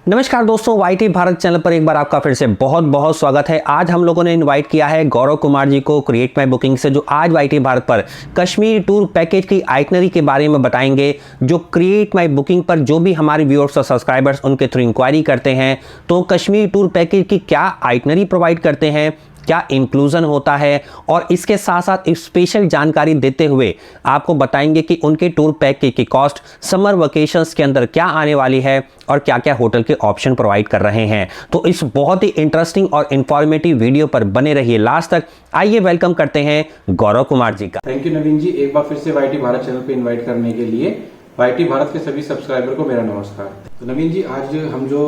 नमस्कार दोस्तों, YT Bharat channel पर एक बार आपका फिर से बहुत बहुत स्वागत है। आज हम लोगों ने इनवाइट किया है गौरव कुमार जी को क्रिएट माई बुकिंग से, जो आज वाईटी भारत पर कश्मीर टूर पैकेज की आइटनरी के बारे में बताएंगे। जो क्रिएट माई बुकिंग पर जो भी हमारे व्यूअर्स और सब्सक्राइबर्स उनके थ्रू इंक्वायरी करते हैं, तो कश्मीर टूर पैकेज की क्या आइटनरी प्रोवाइड करते हैं, क्या इंक्लूजन होता है, और इसके साथ साथ एक स्पेशल जानकारी देते हुए आपको बताएंगे कि उनके टूर पैकेज की कॉस्ट समर वेकेशंस के अंदर क्या आने वाली है और क्या क्या होटल के ऑप्शन प्रोवाइड कर रहे हैं। तो इस बहुत ही इंटरेस्टिंग और इंफॉर्मेटिव वीडियो पर बने रहिए लास्ट तक। आइए वेलकम करते हैं गौरव कुमार जी का। थैंक यू नवीन जी, एक बार फिर से वाईटी भारत चैनल पे इन्वाइट करने के लिए। वाईटी भारत के सभी सब्सक्राइबर को मेरा नमस्कार। तो नवीन जी, आज हम जो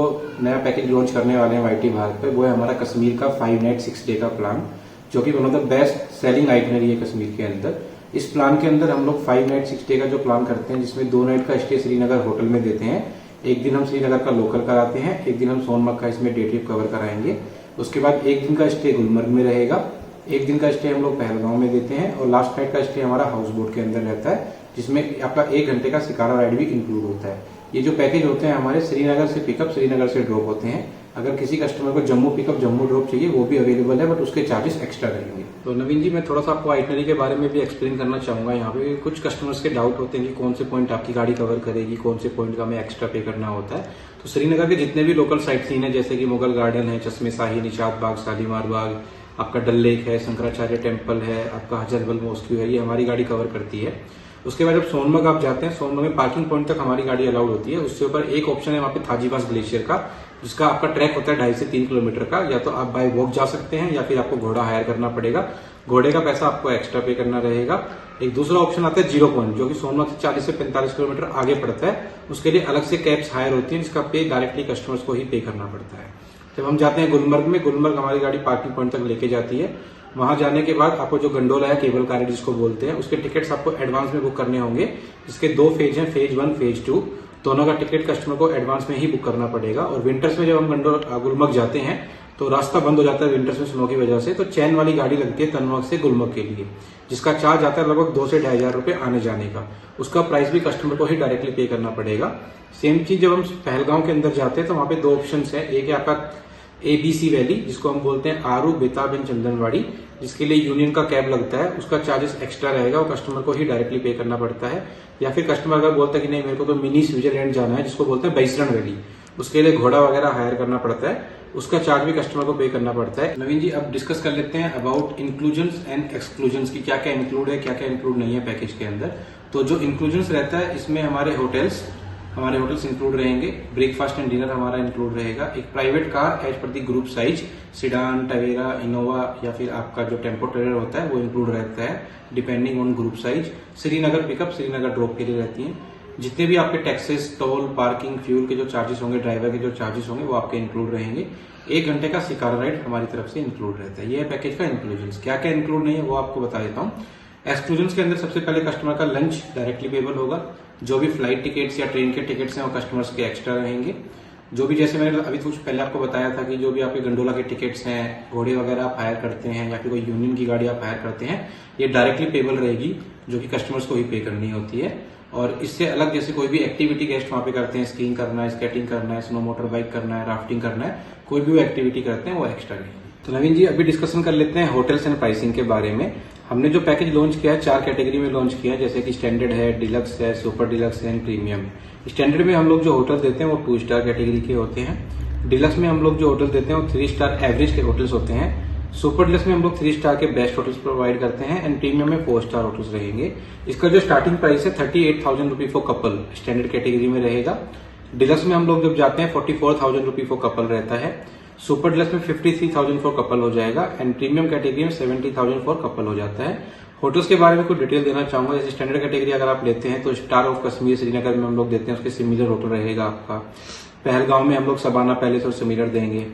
नया पैकेज लॉन्च करने वाले हैं वाईटी भारत पे, वो है हमारा कश्मीर का 5 नाइट 6 डे का प्लान, जो कि one of the best selling itinerary है कश्मीर के अंदर। इस प्लान के अंदर हम लोग 5 नाइट 6 डे का जो प्लान करते हैं, जिसमें 2 नाइट का स्टे श्रीनगर होटल में देते हैं, एक दिन हम श्रीनगर का लोकल कराते हैं, एक दिन हम सोनमर्ग का इसमें डे ट्रिप कवर कराएंगे। उसके बाद एक दिन का स्टे गुलमर्ग में रहेगा, एक दिन का स्टे हम लोग पहलगांव में देते हैं, और लास्ट नाइट का स्टे हमारा हाउस बोट के अंदर रहता है, जिसमें आपका 1 घंटे का शिकारा राइड भी इंक्लूड होता है। ये जो पैकेज होते हैं हमारे श्रीनगर से पिकअप, श्रीनगर से ड्रॉप होते हैं। अगर किसी कस्टमर को जम्मू पिकअप जम्मू ड्रॉप चाहिए, वो भी अवेलेबल है, बट उसके चार्जेस एक्स्ट्रा रहेंगे। तो नवीन जी, मैं थोड़ा सा आपको आइटनरी के बारे में भी एक्सप्लेन करना चाहूंगा। यहाँ पे कुछ कस्टमर्स के डाउट होते हैं कि कौन से पॉइंट आपकी गाड़ी कवर करेगी, कौन से पॉइंट का हमें एक्स्ट्रा पे करना होता है। तो श्रीनगर के जितने भी लोकल साइट सीन है, जैसे कि मुगल गार्डन है, चश्मे शाही, निशात बाग, शालीमार बाग, आपका डल लेक है, शंकराचार्य टेम्पल है, आपका हजरतबल मॉस्क्यू है, ये हमारी गाड़ी कवर करती है। उसके बाद जब सोनमर्ग आप जाते हैं, सोनमर्ग में पार्किंग पॉइंट तक हमारी गाड़ी अलाउड होती है। उससे ऊपर एक ऑप्शन है वहाँ पे थाजीपास ग्लेशियर का, जिसका आपका ट्रैक होता है 2.5 से 3 किलोमीटर का। या तो आप बाय वॉक जा सकते हैं, या फिर आपको घोड़ा हायर करना पड़ेगा। घोड़े का पैसा आपको एक्स्ट्रा पे करना रहेगा। एक दूसरा ऑप्शन आता है 0 पॉइंट, जो कि सोनमर्ग से 40 से 45 किलोमीटर आगे पड़ता है। उसके लिए अलग से कैब्स हायर होती है, जिसका पे डायरेक्टली कस्टमर्स को ही पे करना पड़ता है। जब हम जाते हैं गुलमर्ग में, गुलमर्ग हमारी गाड़ी पार्किंग पॉइंट तक लेके जाती है। वहां जाने के बाद आपको जो गंडोला है, केबल कार जिसको बोलते हैं, उसके टिकट्स आपको एडवांस में बुक करने होंगे। इसके 2 फेज हैं, फेज 1 फेज 2। दोनों का टिकट कस्टमर को एडवांस में ही बुक करना पड़ेगा। और विंटर्स में जब हम गुलमर्ग जाते हैं, तो रास्ता बंद हो जाता है विंटर्स में स्नो की वजह से, तो चैन वाली गाड़ी लगती है तनमर्ग से गुलमर्ग के लिए, जिसका चार्ज आता है लगभग 2 से 2,500 रुपए आने जाने का। उसका प्राइस भी कस्टमर को ही डायरेक्टली पे करना पड़ेगा। सेम चीज जब हम पहलगांव के अंदर जाते हैं, तो वहां पे 2 ऑप्शन है। एक है आपका ABC वैली, जिसको हम बोलते हैं आरू, बेताब एंड चंदनवाड़ी, जिसके लिए यूनियन का कैब लगता है। उसका चार्जेस एक्स्ट्रा रहेगा, वो कस्टमर को ही डायरेक्टली पे करना पड़ता है। या फिर कस्टमर अगर बोलता है कि नहीं, मेरे को तो मिनी स्विट्जरलैंड जाना है, जिसको बोलते हैं बैसरण वैली, उसके लिए घोड़ा वगैरह हायर करना पड़ता है, उसका चार्ज भी कस्टमर को पे करना पड़ता है। नवीन जी, अब डिस्कस कर लेते हैं अबाउट इंक्लूजन्स एंड एक्सक्लूजन्स की, क्या क्या इंक्लूड है, क्या क्या इंक्लूड नहीं है पैकेज के अंदर। तो जो इंक्लूजन्स रहता है, इसमें हमारे होटल्स इंक्लूड रहेंगे, ब्रेकफास्ट एंड डिनर हमारा इंक्लूड रहेगा, एक प्राइवेट कार एज पर the group size, sedan, Tavera, Innova, या फिर आपका जो टेम्पो ट्रेलर होता है वो इंक्लूड रहता है, depending on group size. Srinagar pickup, Srinagar drop के लिए रहती है। जितने भी आपके टैक्सेस, टोल, पार्किंग, फ्यूल के जो चार्जेस होंगे, ड्राइवर के जो चार्जेस होंगे, वो आपके इंक्लूड रहेंगे। 1 घंटे का शिकारा राइड हमारी तरफ से इंक्लूड रहता है। ये है पैकेज का इंक्लूजन। क्या क्या इंक्लूड नहीं है वो आपको बता देता हूँ। एक्सक्लूजन के अंदर सबसे पहले कस्टमर का लंच डायरेक्टली पेबल होगा। जो भी फ्लाइट टिकट्स या ट्रेन के टिकट्स हैं, वो कस्टमर्स के एक्स्ट्रा रहेंगे। जो भी, जैसे मैंने अभी कुछ पहले आपको बताया था कि जो भी आपके गंडोला के टिकट्स हैं, घोड़े वगैरह आप हायर करते हैं, या फिर कोई यूनियन की गाड़ी आप हायर करते हैं, ये डायरेक्टली पेबल रहेगी, जो कि कस्टमर्स को ही पे करनी होती है। और इससे अलग जैसे कोई भी एक्टिविटी गेस्ट वहां पे करते हैं, स्कीइंग करना है, स्केटिंग करना है, स्नो मोटर बाइक करना है, राफ्टिंग करना है, कोई भी वो एक्टिविटी करते हैं, वो एक्स्ट्रा रहेगी। तो नवीन जी, अभी डिस्कशन कर लेते हैं होटल्स एंड प्राइसिंग के बारे में। हमने जो पैकेज लॉन्च किया है, 4 कैटेगरी में लॉन्च किया है, जैसे कि स्टैंडर्ड है, डिलक्स है, सुपर डिलक्स है, प्रीमियम। स्टैंडर्ड में हम लोग जो होटल देते हैं वो 2 स्टार कैटेगरी के होते हैं। डिलक्स में हम लोग जो होटल देते हैं वो 3 स्टार एवरेज के होटल्स होते हैं। सुपर डिलक्स में हम लोग 3 स्टार के बेस्ट होटल्स प्रोवाइड करते हैं, एंड प्रीमियम में 4 स्टार होटल्स रहेंगे। इसका जो स्टार्टिंग प्राइस है 38,000 rupee for couple standard category में रहेगा। डिलक्स में हम लोग जब जाते हैं 44,000 रुपी फॉर कपल रहता है। सुपर डिलक्स में 53,000 फॉर कपल हो जाएगा, एंड प्रीमियम कैटेगरी में 70,000 फॉर कपल हो जाता है। होटल्स के बारे में कुछ डिटेल देना चाहूंगा। जैसे स्टैंडर्ड कैटेगरी अगर आप लेते हैं, तो स्टार ऑफ कश्मीर श्रीनगर में हम लोग देते हैं, उसके सिमिलर होटल रहेगा आपका। पहलगांव में हम लोग सबाना पैलेस और सिमिलर देंगे।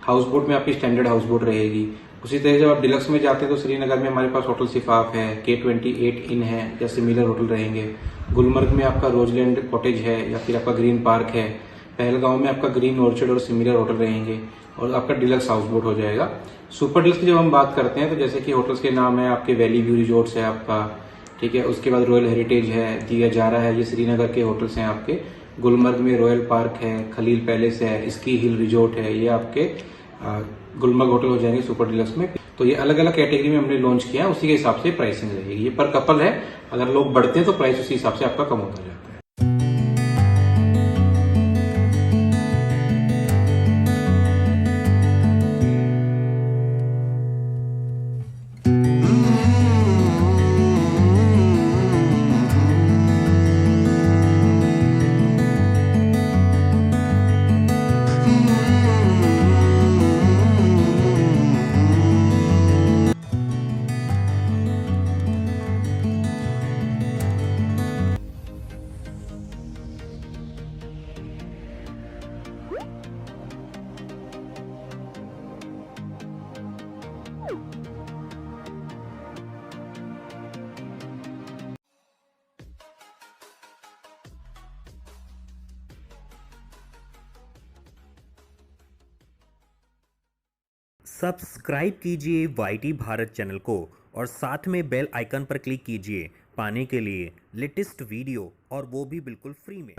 हाउस बोट में आपकी स्टैंडर्ड हाउस बोट रहेगी। उसी तरह जब आप डिलक्स में जाते हैं, तो श्रीनगर में हमारे पास होटल सिफाफ है, K28 इन है, या सिमिलर होटल रहेंगे। गुलमर्ग में आपका रोजलैंड कॉटेज है, या फिर आपका ग्रीन पार्क है। पहलगांव में आपका ग्रीन ऑर्चर्ड और सिमिलर होटल रहेंगे, और आपका डिलक्स हाउस बोट हो जाएगा। सुपर डिलक्स की जब हम बात करते हैं, तो जैसे कि होटल्स के नाम है आपके वैली व्यू रिजॉर्ट्स है आपका, ठीक है। उसके बाद रॉयल हेरिटेज है, दिया जारा है, ये श्रीनगर के होटल्स हैं आपके। गुलमर्ग में रॉयल पार्क है, खलील पैलेस है, स्की हिल रिजोर्ट है, ये आपके गुलमर्ग होटल हो जाएंगे सुपर डिलक्स में। तो ये अलग अलग कैटेगरी में हमने लॉन्च किया है, उसी के हिसाब से प्राइसिंग रहेगी। ये पर कपल है, अगर लोग बढ़ते हैं तो प्राइस उसी हिसाब से आपका कम होता जाता है। सब्सक्राइब कीजिए वाईटी भारत चैनल को और साथ में बेल आइकन पर क्लिक कीजिए पाने के लिए लेटेस्ट वीडियो, और वो भी बिल्कुल फ्री में।